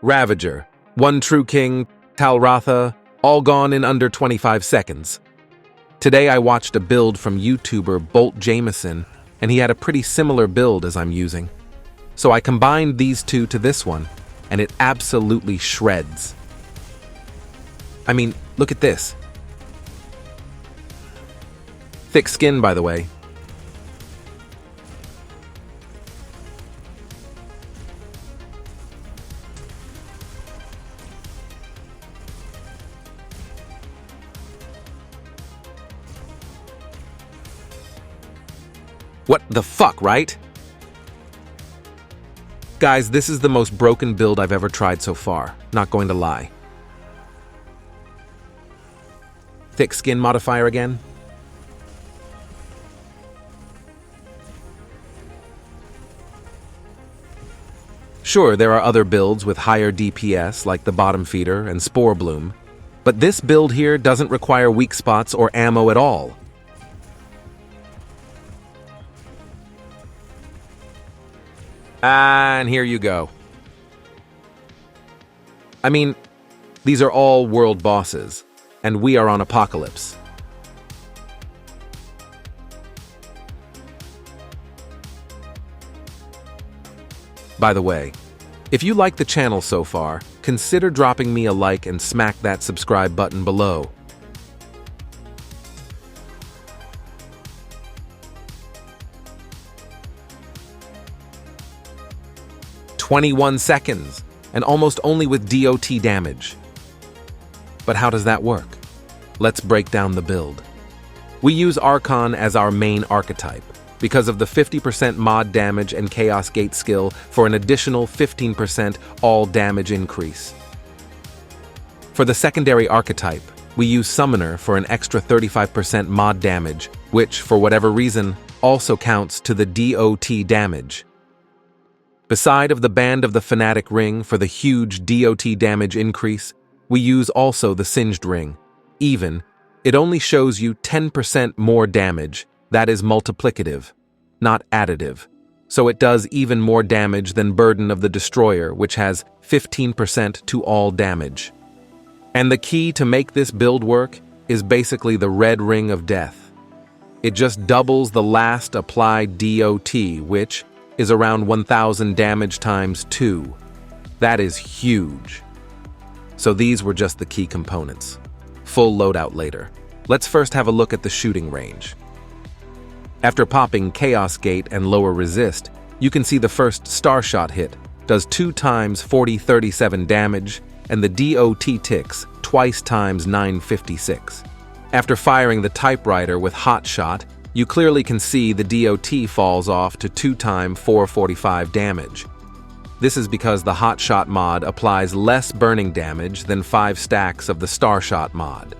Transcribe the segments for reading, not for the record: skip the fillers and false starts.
Ravager, One True King, Tal'Ratha, all gone in under 25 seconds. Today I watched a build from Youtuber Bolt Jameson, and he had a pretty similar build as I'm using. So I combined these two to this one, and it absolutely shreds. I mean, look at this. Thick skin, by the way. What the fuck, right? Guys, this is the most broken build I've ever tried so far, not going to lie. Thick skin modifier again. Sure, there are other builds with higher DPS like the Bottom Feeder and Spore Bloom, but this build here doesn't require weak spots or ammo at all. And here you go. I mean, these are all world bosses, and we are on Apocalypse. By the way, if you like the channel so far, consider dropping me a like and smack that subscribe button below. "21 seconds, and almost only with DOT damage. But how does that work? Let's break down the build. We use Archon as our main archetype, because of the 50% mod damage and Chaos Gate skill for an additional 15% all damage increase. For the secondary archetype, we use Summoner for an extra 35% mod damage, which, for whatever reason, also counts to the DOT damage. Beside of the Band of the Fanatic ring for the huge DOT damage increase, we use also the Singed ring. Even, it only shows you 10% more damage, that is multiplicative, not additive. So it does even more damage than Burden of the Destroyer, which has 15% to all damage. And the key to make this build work is basically the Red Ring of Death. It just doubles the last applied DOT, which is around 1000 damage times 2. That is huge. So these were just the key components. Full loadout later. Let's first have a look at the shooting range. After popping Chaos Gate and lower resist, you can see the first Starshot hit does 2 times 4037 damage, and the DOT ticks twice times 956. After firing the typewriter with Hot Shot, you clearly can see the DOT falls off to 2 times 445 damage. This is because the Hot Shot mod applies less burning damage than 5 stacks of the Starshot mod.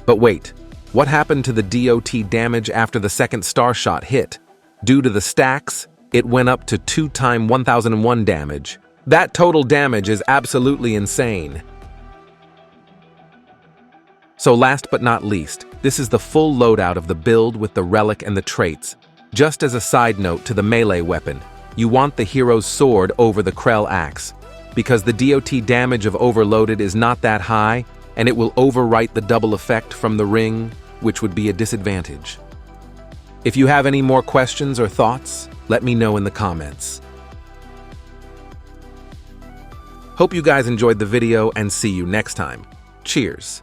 But wait, what happened to the DOT damage after the second Starshot hit? Due to the stacks, it went up to 2 times 1001 damage. That total damage is absolutely insane. So last but not least, this is the full loadout of the build with the relic and the traits. Just as a side note to the melee weapon, you want the hero's sword over the Krell axe, because the DOT damage of overloaded is not that high, and it will overwrite the double effect from the ring, which would be a disadvantage. If you have any more questions or thoughts, let me know in the comments. Hope you guys enjoyed the video and see you next time. Cheers.